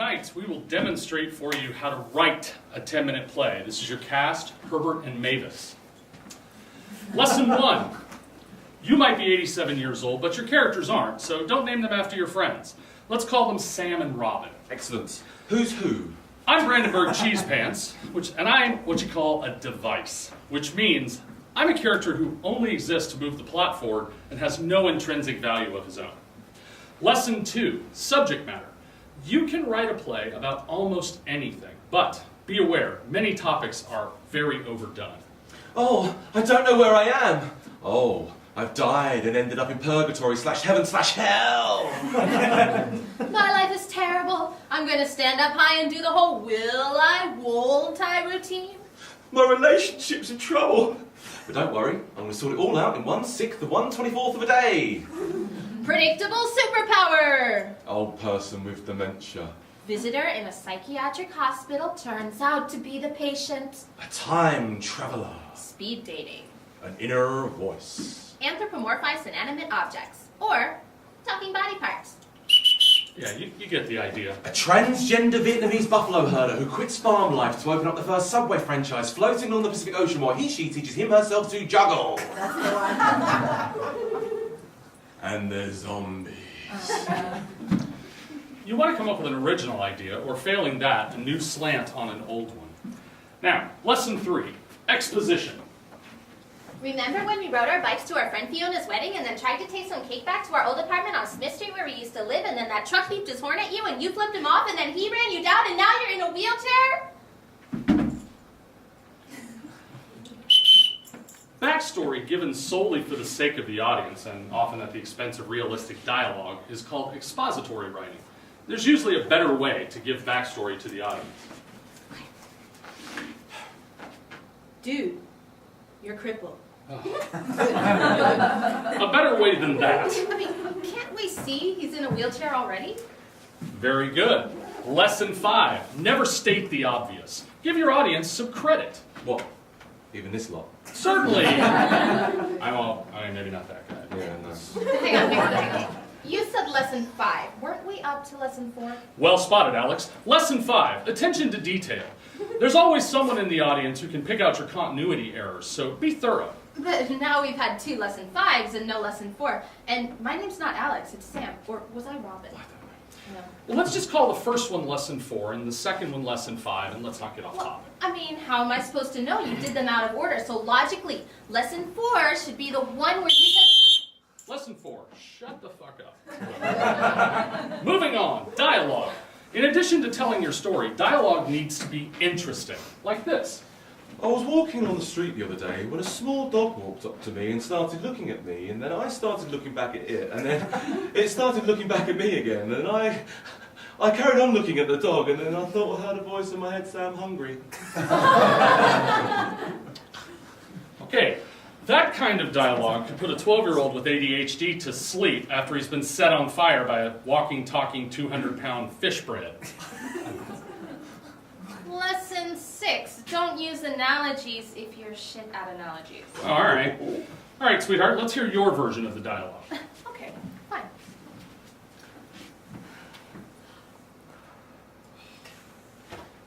Tonight, we will demonstrate for you how to write a 10-minute play. This is your cast, Herbert and Mavis. Lesson 1. You might be 87 years old, but your characters aren't, so don't name them after your friends. Let's call them Sam and Robin. Excellent. Who's who? I'm Brandenburg Cheese Pants, and I'm what you call a device, which means I'm a character who only exists to move the plot forward and has no intrinsic value of his own. Lesson 2, subject matter. You can write a play about almost anything, but be aware, many topics are very overdone. Oh, I don't know where I am. Oh, I've died and ended up in purgatory / heaven / hell. My life is terrible. I'm going to stand up high and do the whole will I, won't I routine. My relationship's in trouble. But don't worry, I'm going to sort it all out in 1/6 of 1/24 of a day. Predictable superpower. Old person with dementia. Visitor in a psychiatric hospital turns out to be the patient. A time traveler. Speed dating. An inner voice. Anthropomorphized inanimate objects. Or talking body parts. Yeah, you get the idea. A transgender Vietnamese buffalo herder who quits farm life to open up the first Subway franchise floating on the Pacific Ocean while she teaches him herself to juggle. That's the one. And there's zombies. You want to come up with an original idea, or failing that, a new slant on an old one. Now, lesson 3, exposition. Remember when we rode our bikes to our friend Fiona's wedding and then tried to take some cake back to our old apartment on Smith Street where we used to live, and then that truck beeped his horn at you and you flipped him off and then he ran you down and now you're in a wheelchair? Backstory given solely for the sake of the audience, and often at the expense of realistic dialogue, is called expository writing. There's usually a better way to give backstory to the audience. Dude, you're crippled. A better way than that. I mean, can't we see he's in a wheelchair already? Very good. Lesson 5, never state the obvious. Give your audience some credit. What? Even this lot? Certainly. Maybe not that guy. Yeah, no. Hang on. You said lesson 5. Weren't we up to lesson 4? Well spotted, Alex. Lesson 5, attention to detail. There's always someone in the audience who can pick out your continuity errors, so be thorough. But now we've had 2 lesson 5s and no lesson 4. And my name's not Alex, it's Sam. Or was I Robin? No. Well, let's just call the first one lesson 4 and the second one lesson 5, and let's not get off topic. I mean, how am I supposed to know? You did them out of order. So logically, lesson 4 should be the one where you said... Lesson 4, shut the fuck up. Moving on, dialogue. In addition to telling your story, dialogue needs to be interesting. Like this. I was walking on the street the other day when a small dog walked up to me and started looking at me, and then I started looking back at it, and then it started looking back at me again, and I carried on looking at the dog, and then I thought I heard a voice in my head say, I'm hungry. Okay, that kind of dialogue could put a 12-year-old with ADHD to sleep after he's been set on fire by a walking, talking, 200-pound fish bread. Lesson 6, don't use analogies if you're shit at analogies. All right, sweetheart, let's hear your version of the dialogue. Okay, fine.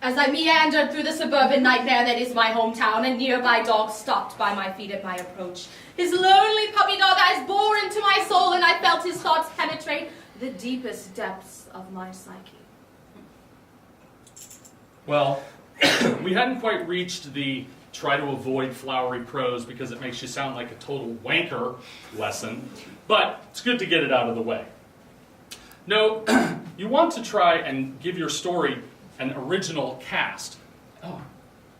As I meandered through the suburban nightmare that is my hometown, a nearby dog stopped by my feet at my approach. His lonely puppy dog eyes bore into my soul, and I felt his thoughts penetrate the deepest depths of my psyche. Well, we hadn't quite reached the try to avoid flowery prose because it makes you sound like a total wanker lesson, but it's good to get it out of the way. No, you want to try and give your story an original cast. Oh,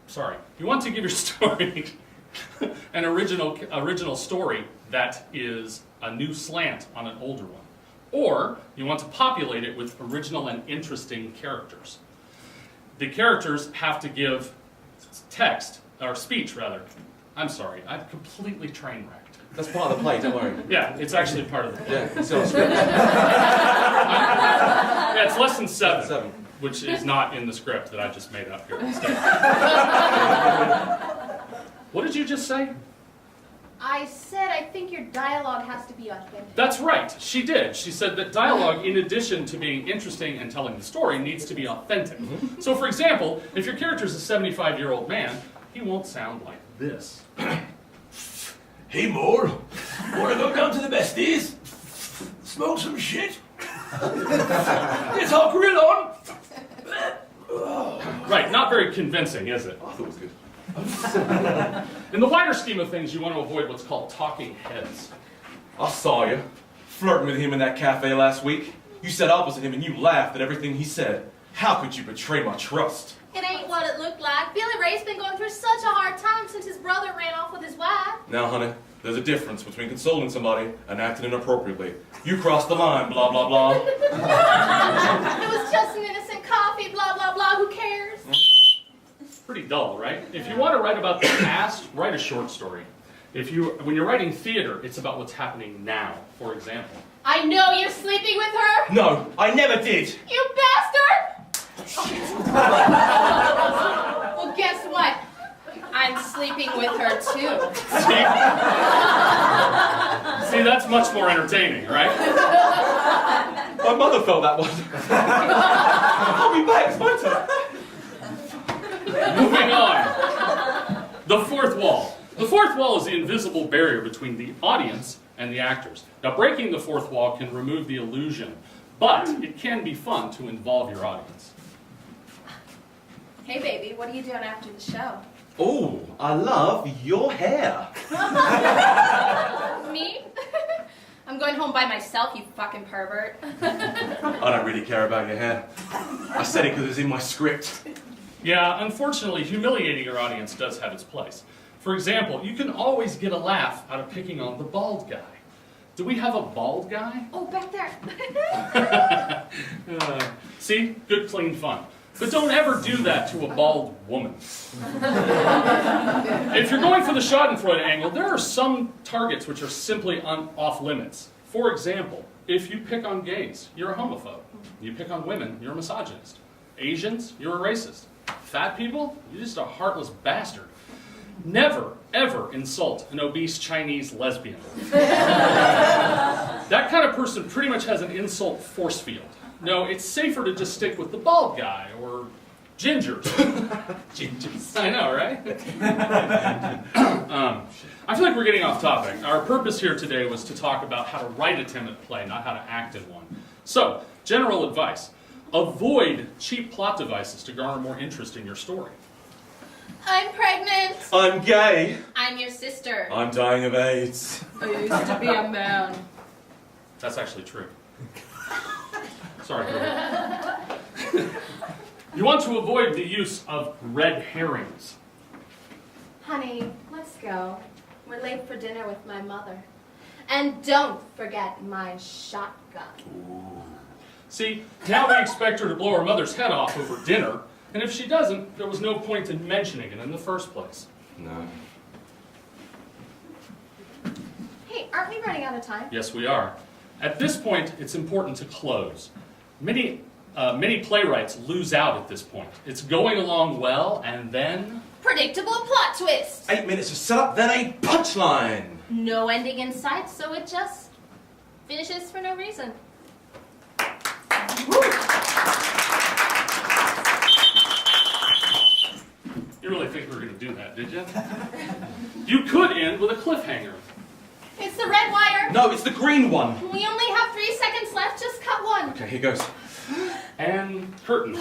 sorry. You want to give your story an original story that is a new slant on an older one. Or you want to populate it with original and interesting characters. The characters have to give text, or speech rather. I'm sorry, I've completely train wrecked. That's part of the play, don't worry. Yeah, it's actually part of the play. Yeah, it's on script. Yeah, it's lesson 7, which is not in the script that I just made up here instead. What did you just say? I said I think your dialogue has to be authentic. That's right, she did. She said that dialogue, in addition to being interesting and telling the story, needs to be authentic. So for example, if your character is a 75-year-old man, he won't sound like this. Hey, Mole, wanna go down to the besties? Smoke some shit? It's all grill on! Right, not very convincing, is it? I thought it was good. In the wider scheme of things, you want to avoid what's called talking heads. I saw you flirting with him in that cafe last week. You sat opposite him and you laughed at everything he said. How could you betray my trust? It ain't what it looked like. Billy Ray's been going through such a hard time since his brother ran off with his wife. Now, honey, there's a difference between consoling somebody and acting inappropriately. You crossed the line, blah, blah, blah. It was just an innocent coffee, blah, blah, blah. Who cares? Pretty dull, right? If you want to write about the past, write a short story. When you're writing theater, it's about what's happening now, for example. I know you're sleeping with her. No, I never did. You bastard! Well, guess what? I'm sleeping with her too. See, that's much more entertaining, right? My mother felt that one. I'll be back, it's my turn. Moving on. The fourth wall. The fourth wall is the invisible barrier between the audience and the actors. Now, breaking the fourth wall can remove the illusion, but it can be fun to involve your audience. Hey, baby, what are you doing after the show? Oh, I love your hair. Me? I'm going home by myself, you fucking pervert. I don't really care about your hair. I said it because it's in my script. Yeah, unfortunately, humiliating your audience does have its place. For example, you can always get a laugh out of picking on the bald guy. Do we have a bald guy? Oh, back there. See? Good, clean fun. But don't ever do that to a bald woman. If you're going for the schadenfreude angle, there are some targets which are simply off limits. For example, if you pick on gays, you're a homophobe. You pick on women, you're a misogynist. Asians, you're a racist. Fat people, you're just a heartless bastard. Never, ever insult an obese Chinese lesbian. That kind of person pretty much has an insult force field. No, it's safer to just stick with the bald guy or gingers. Gingers. I know, right? I feel like we're getting off topic. Our purpose here today was to talk about how to write a timid play, not how to act in one. So, general advice. Avoid cheap plot devices to garner more interest in your story. I'm pregnant. I'm gay. I'm your sister. I'm dying of AIDS. I used to be a man. That's actually true. Sorry, You want to avoid the use of red herrings. Honey, let's go. We're late for dinner with my mother. And don't forget my shotgun. Ooh. See, now we expect her to blow her mother's head off over dinner, and if she doesn't, there was no point in mentioning it in the first place. No. Hey, aren't we running out of time? Yes, we are. At this point, it's important to close. Many playwrights lose out at this point. It's going along well, and then... Predictable plot twist. 8 minutes of setup, then a punchline. No ending in sight, so it just finishes for no reason. You really think we were going to do that, did you? You could end with a cliffhanger. It's the red wire. No, it's the green one. We only have 3 seconds left. Just cut one. Okay, here goes. And curtain.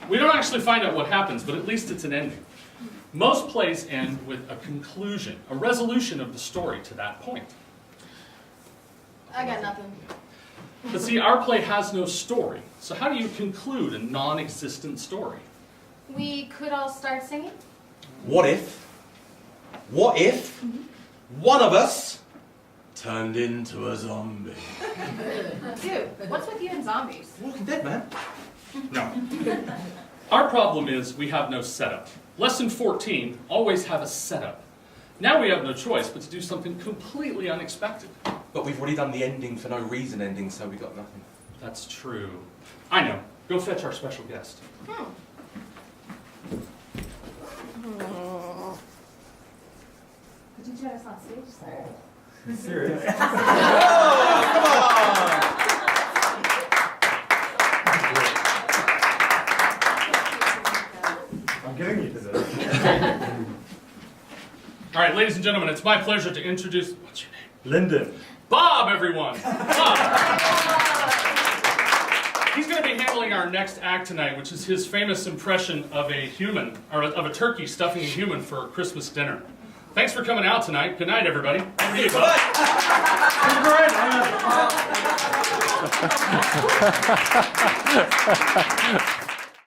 We don't actually find out what happens, but at least it's an ending. Most plays end with a conclusion, a resolution of the story to that point. I got nothing. But see, our play has no story, so how do you conclude a non-existent story? We could all start singing. What if one of us turned into a zombie? Dude, what's with you and zombies? Walking Dead, man. No. Our problem is we have no setup. Lesson 14, always have a setup. Now we have no choice but to do something completely unexpected. But we've already done the ending for no reason ending, so we got nothing. That's true. I know. Go fetch our special guest. Could you join us on stage, sir? Serious? Oh, come on! I'm getting you to this. All right, ladies and gentlemen, it's my pleasure to introduce, what's your name? Lyndon. Bob, everyone. Bob. He's going to be handling our next act tonight, which is his famous impression of a human, or of a turkey stuffing a human for Christmas dinner. Thanks for coming out tonight. Good night, everybody. Hey, bye! Great.